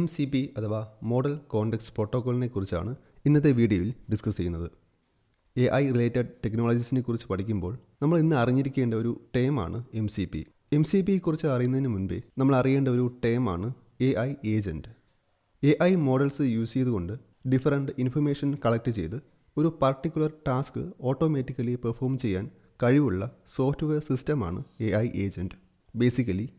MCP അഥവാ model context പ്രോട്ടോക്കോളിനെ കുറിച്ചാണ് ഇന്നത്തെ വീഡിയോയിൽ ഡിസ്കസ് ചെയ്യുന്നത്. AI റിലേറ്റഡ് ടെക്നോളജീസിനെ കുറിച്ച് പഠിക്കുമ്പോൾ നമ്മൾ ഇന്ന് അറിഞ്ഞിരിക്കേണ്ട ഒരു ടേമാണ് MCP. MCPയെക്കുറിച്ച് അറിയുന്നതിന് മുൻപേ നമ്മൾ അറിയേണ്ട ഒരു ടേമാണ് AI agent. AI models use ചെയ്തുകൊണ്ട് ഡിഫറൻറ്റ് ഇൻഫർമേഷൻ കളക്ട് ചെയ്ത് ഒരു പർട്ടിക്കുലർ ടാസ്ക് ഓട്ടോമാറ്റിക്കലി പെർഫോം ചെയ്യാൻ കഴിവുള്ള സോഫ്റ്റ്വെയർ സിസ്റ്റമാണ് AI agent. Basically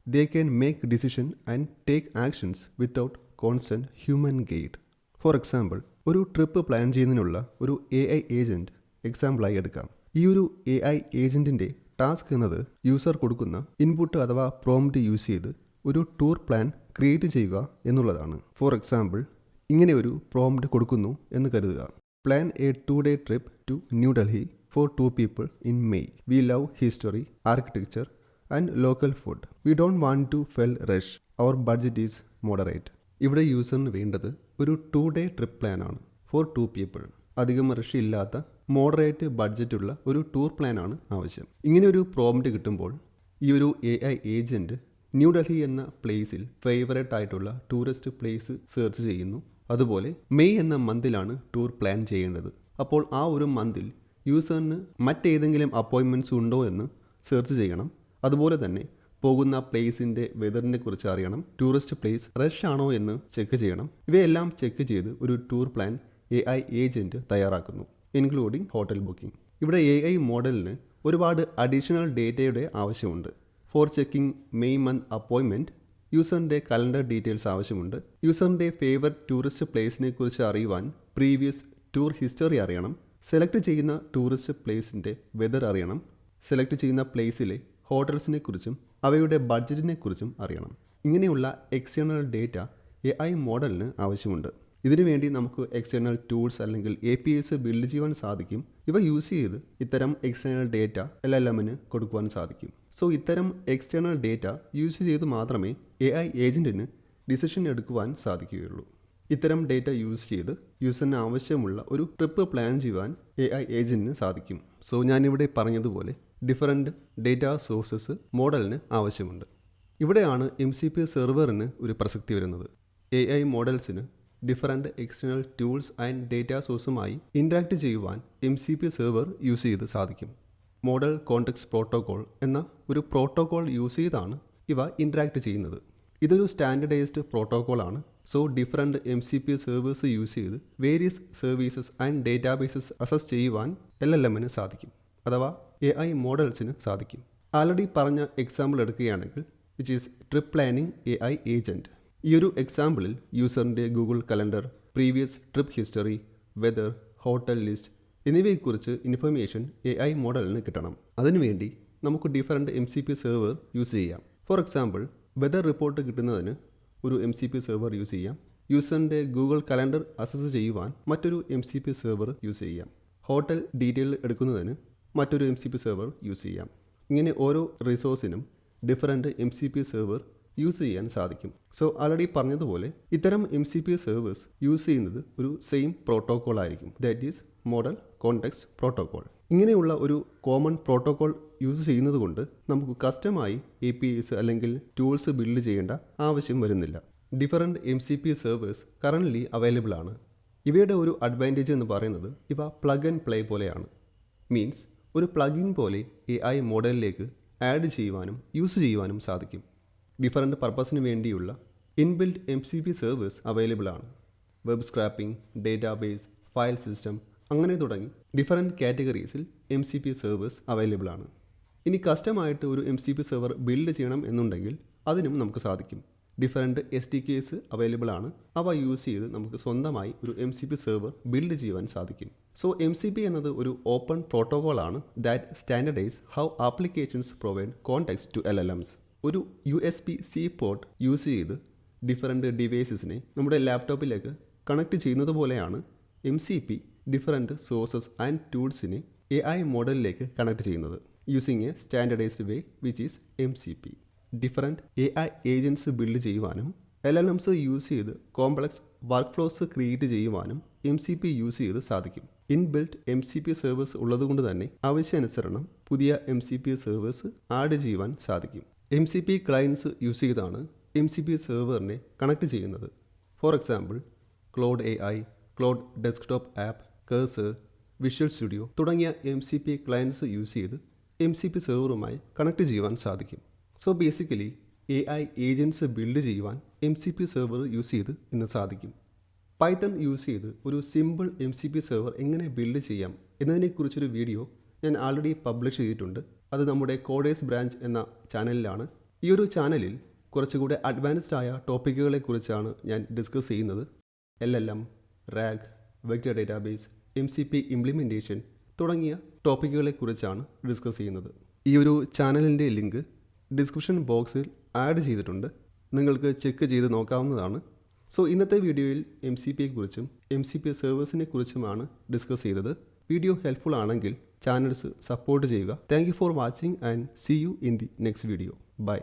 they can make decision and take actions without constant human guide. For example, ഒരു ട്രിപ്പ് പ്ലാൻ ചെയ്യുന്നതിനുള്ള ഒരു AI agent എക്സാമ്പിളായി എടുക്കാം. ഈ ഒരു AI ഏജൻറ്റിൻ്റെ ടാസ്ക് എന്നത് യൂസർ കൊടുക്കുന്ന ഇൻപുട്ട് അഥവാ പ്രോംപ്റ്റ് യൂസ് ചെയ്ത് ഒരു ടൂർ പ്ലാൻ ക്രിയേറ്റ് ചെയ്യുക എന്നുള്ളതാണ്. ഫോർ എക്സാമ്പിൾ, ഇങ്ങനെ ഒരു പ്രോംപ്റ്റ് കൊടുക്കുന്നു എന്ന് കരുതുക. Plan a 2-day trip to New Delhi for 2 people in May. We love history, architecture and local food. We don't want to feel rush. Our budget is moderate. ഇവിടെ യൂസറിന് വേണ്ടത് ഒരു 2-day ട്രിപ്പ് പ്ലാനാണ് four 2 people. അധികം rush ഇല്ലാത്ത moderate ബഡ്ജറ്റുള്ള ഒരു tour പ്ലാനാണ് ആവശ്യം. ഇങ്ങനെ ഒരു പ്രോംപ്റ്റ് കിട്ടുമ്പോൾ ഈ ഒരു AI ഏജൻറ്റ് ന്യൂഡൽഹി എന്ന പ്ലേസിൽ ഫേവറേറ്റ് ആയിട്ടുള്ള ടൂറിസ്റ്റ് പ്ലേസ് സെർച്ച് ചെയ്യുന്നു. അതുപോലെ മെയ് എന്ന മന്തിലാണ് ടൂർ പ്ലാൻ ചെയ്യേണ്ടത്. അപ്പോൾ ആ ഒരു മന്തിൽ യൂസറിന് മറ്റേതെങ്കിലും അപ്പോയിൻമെൻറ്റ്സ് ഉണ്ടോ എന്ന് സെർച്ച് ചെയ്യണം. അതുപോലെ തന്നെ പോകുന്ന പ്ലേസിൻ്റെ വെതറിനെ കുറിച്ച് അറിയണം. ടൂറിസ്റ്റ് പ്ലേസ് റഷ് ആണോ എന്ന് ചെക്ക് ചെയ്യണം. ഇവയെല്ലാം ചെക്ക് ചെയ്ത് ഒരു ടൂർ പ്ലാൻ AI ഏജൻറ്റ് തയ്യാറാക്കുന്നു, ഇൻക്ലൂഡിംഗ് ഹോട്ടൽ ബുക്കിംഗ്. ഇവിടെ AI മോഡലിന് ഒരുപാട് അഡീഷണൽ ഡേറ്റയുടെ ആവശ്യമുണ്ട്. For checking may month appointment യൂസറിൻ്റെ കലണ്ടർ ഡീറ്റെയിൽസ് ആവശ്യമുണ്ട്. യൂസറിൻ്റെ ഫേവററ്റ് ടൂറിസ്റ്റ് പ്ലേസിനെ കുറിച്ച് അറിയുവാൻ പ്രീവിയസ് ടൂർ ഹിസ്റ്ററി അറിയണം. സെലക്ട് ചെയ്യുന്ന ടൂറിസ്റ്റ് പ്ലേസിൻ്റെ വെതർ അറിയണം. സെലക്ട് ചെയ്യുന്ന പ്ലേസിലെ ഹോട്ടൽസിനെ കുറിച്ചും അവയുടെ ബഡ്ജറ്റിനെ കുറിച്ചും അറിയണം. ഇങ്ങനെയുള്ള എക്സ്റ്റേണൽ ഡേറ്റ AI മോഡലിന് ആവശ്യമുണ്ട്. ഇതിനുവേണ്ടി നമുക്ക് എക്സ്റ്റേണൽ ടൂൾസ് അല്ലെങ്കിൽ APIs ബിൽഡ് ചെയ്യുവാൻ സാധിക്കും. ഇവ യൂസ് ചെയ്ത് ഇത്തരം എക്സ്റ്റേണൽ ഡേറ്റ LLMന് കൊടുക്കുവാൻ സാധിക്കും. സോ ഇത്തരം എക്സ്റ്റേണൽ ഡേറ്റ യൂസ് ചെയ്ത് മാത്രമേ AI ഏജൻറ്റിന് ഡിസിഷൻ എടുക്കുവാൻ സാധിക്കുകയുള്ളൂ. ഇത്തരം ഡേറ്റ യൂസ് ചെയ്ത് യൂസറിന് ആവശ്യമുള്ള ഒരു ട്രിപ്പ് പ്ലാൻ ചെയ്യുവാൻ AI ഏജൻറ്റിന് സാധിക്കും. സോ ഞാനിവിടെ പറഞ്ഞതുപോലെ ഡിഫറൻറ്റ് ഡേറ്റ സോഴ്സസ് മോഡലിന് ആവശ്യമുണ്ട്. ഇവിടെയാണ് MCP സെർവറിന് ഒരു പ്രസക്തി വരുന്നത്. AI മോഡൽസിന് different external tools and data സോഴ്സുമായി ഇൻട്രാക്ട് ചെയ്യുവാൻ MCP സെർവർ യൂസ് ചെയ്ത് സാധിക്കും. മോഡൽ കോണ്ടെക്സ്റ്റ് പ്രോട്ടോക്കോൾ എന്ന ഒരു പ്രോട്ടോക്കോൾ യൂസ് ചെയ്താണ് ഇവ ഇൻട്രാക്ട് ചെയ്യുന്നത്. ഇതൊരു സ്റ്റാൻഡർഡൈസ്ഡ് പ്രോട്ടോക്കോളാണ്. So different MCP servers use ചെയ്ത് various services and databases access ചെയ്യുവാൻ LLMന് സാധിക്കും, അഥവാ AI മോഡൽസിന് സാധിക്കും. ആൾറെഡി പറഞ്ഞ എക്സാമ്പിൾ എടുക്കുകയാണെങ്കിൽ which is trip planning AI agent. ഈ ഒരു എക്സാമ്പിളിൽ യൂസറിൻ്റെ Google calendar, previous trip history, weather, hotel list എന്നിവയെക്കുറിച്ച് ഇൻഫർമേഷൻ AI മോഡലിന് കിട്ടണം. അതിനുവേണ്ടി നമുക്ക് ഡിഫറൻറ്റ് MCP സെർവർ യൂസ് ചെയ്യാം. ഫോർ എക്സാമ്പിൾ, വെതർ റിപ്പോർട്ട് കിട്ടുന്നതിന് ഒരു MCP സെർവർ യൂസ് ചെയ്യാം. യൂസറിൻ്റെ ഗൂഗിൾ കലണ്ടർ അസസ് ചെയ്യുവാൻ മറ്റൊരു MCP സെർവർ യൂസ് ചെയ്യാം. ഹോട്ടൽ ഡീറ്റെയിൽ എടുക്കുന്നതിന് മറ്റൊരു MCP സെർവർ യൂസ് ചെയ്യാം. ഇങ്ങനെ ഓരോ റിസോഴ്സിനും ഡിഫറൻറ്റ് MCP സെർവർ യൂസ് ചെയ്യാൻ സാധിക്കും. സോ ആൾറെഡി പറഞ്ഞതുപോലെ ഇത്തരം MCP സെർവേഴ്സ് യൂസ് ചെയ്യുന്നത് ഒരു സെയിം പ്രോട്ടോക്കോൾ ആയിരിക്കും. That is model context protocol. ഇങ്ങനെയുള്ള ഒരു കോമൺ പ്രോട്ടോക്കോൾ യൂസ് ചെയ്യുന്നത് കൊണ്ട് നമുക്ക് കസ്റ്റമായി APIs അല്ലെങ്കിൽ ടൂൾസ് ബിൽഡ് ചെയ്യേണ്ട ആവശ്യം വരുന്നില്ല. Different MCP servers currently available ആണ്. ഇവയുടെ ഒരു അഡ്വാൻറ്റേജ് എന്ന് പറയുന്നത് ഇവ പ്ലഗ് ആൻഡ് പ്ലേ പോലെയാണ്. മീൻസ് ഒരു പ്ലഗിൻ പോലെ AI മോഡലിലേക്ക് ആഡ് ചെയ്യുവാനും യൂസ് ചെയ്യുവാനും സാധിക്കും. ഡിഫറൻറ്റ് പർപ്പസിന് വേണ്ടിയുള്ള ഇൻബിൽറ്റ് MCP സെർവേഴ്സ് അവൈലബിൾ ആണ്. Web scrapping, database, file system അങ്ങനെ തുടങ്ങി ഡിഫറൻറ്റ് കാറ്റഗറീസിൽ MCP സെർവേഴ്സ് അവൈലബിൾ ആണ്. ഇനി കസ്റ്റമായിട്ട് ഒരു MCP സെർവർ ബിൽഡ് ചെയ്യണം എന്നുണ്ടെങ്കിൽ അതിനും നമുക്ക് സാധിക്കും. ഡിഫറൻറ്റ് SDKs അവൈലബിൾ ആണ്. അവ യൂസ് ചെയ്ത് നമുക്ക് സ്വന്തമായി ഒരു MCP സെർവർ ബിൽഡ് ചെയ്യുവാൻ സാധിക്കും. സോ MCP എന്നത് ഒരു ഓപ്പൺ പ്രോട്ടോക്കോൾ ആണ് that standardize how applications provide context to LLMs. ഒരു USB-C പോർട്ട് യൂസ് ചെയ്ത് ഡിഫറൻറ്റ് ഡിവൈസസിനെ നമ്മുടെ ലാപ്ടോപ്പിലേക്ക് കണക്ട് ചെയ്യുന്നത് പോലെയാണ് MCP ഡിഫറൻറ്റ് സോഴ്സസ് ആൻഡ് ടൂൾസിനെ AI മോഡലിലേക്ക് കണക്ട് ചെയ്യുന്നത് using a standardized way which is MCP. Different AI agents build ചെയ്യുവാനും LLMs യൂസ് ചെയ്ത് കോംപ്ലക്സ് വർക്ക് ഫ്ലോസ് ക്രിയേറ്റ് ചെയ്യുവാനും MCP യൂസ് ചെയ്ത് സാധിക്കും. ഇൻബിൽറ്റ് MCP സെർവേഴ്സ് ഉള്ളതുകൊണ്ട് തന്നെ ആവശ്യാനുസരണം പുതിയ MCP സെർവേഴ്സ് ആഡ് ചെയ്യുവാൻ സാധിക്കും. MCP ക്ലയൻറ്റ്സ് യൂസ് ചെയ്താണ് MCP സെർവറിനെ കണക്ട് ചെയ്യുന്നത്. For example Claude AI, Claude desktop app, cursor, visual studio തുടങ്ങിയ MCP ക്ലയൻറ്റ്സ് യൂസ് ചെയ്ത് MCP സെർവറുമായി കണക്ട് ചെയ്യുവാൻ സാധിക്കും. So basically AI agents build ചെയ്യുവാൻ MCP സെർവർ യൂസ് ചെയ്ത് ഇന്ന് സാധിക്കും. പൈത്തൺ യൂസ് ചെയ്ത് ഒരു സിമ്പിൾ MCP സെർവർ എങ്ങനെ ബിൽഡ് ചെയ്യാം എന്നതിനെക്കുറിച്ചൊരു വീഡിയോ ഞാൻ ആൾറെഡി പബ്ലിഷ് ചെയ്തിട്ടുണ്ട്. അത് നമ്മുടെ കോഡേഴ്സ് ബ്രാഞ്ച് എന്ന ചാനലിലാണ്. ഈ ഒരു ചാനലിൽ കുറച്ചുകൂടെ അഡ്വാൻസ്ഡ് ആയ ടോപ്പിക്കുകളെക്കുറിച്ചാണ് ഞാൻ ഡിസ്കസ് ചെയ്യുന്നത്. LLM, RAG, vector database, MCP implementation തുടങ്ങിയ ടോപ്പിക്കുകളെക്കുറിച്ചാണ് ഡിസ്കസ് ചെയ്യുന്നത്. ഈ ഒരു ചാനലിൻ്റെ ലിങ്ക് ഡിസ്ക്രിപ്ഷൻ ബോക്സിൽ ആഡ് ചെയ്തിട്ടുണ്ട്. നിങ്ങൾക്ക് ചെക്ക് ചെയ്ത് നോക്കാവുന്നതാണ്. സോ ഇന്നത്തെ വീഡിയോയിൽ MCPയെക്കുറിച്ചും MCP സെർവേഴ്സിനെ കുറിച്ചുമാണ് ഡിസ്കസ് ചെയ്തത്. വീഡിയോ ഹെൽപ്ഫുൾ ആണെങ്കിൽ ചാനൽസ് സപ്പോർട്ട് ചെയ്യുക. Thank you for watching and see you in the next video. By.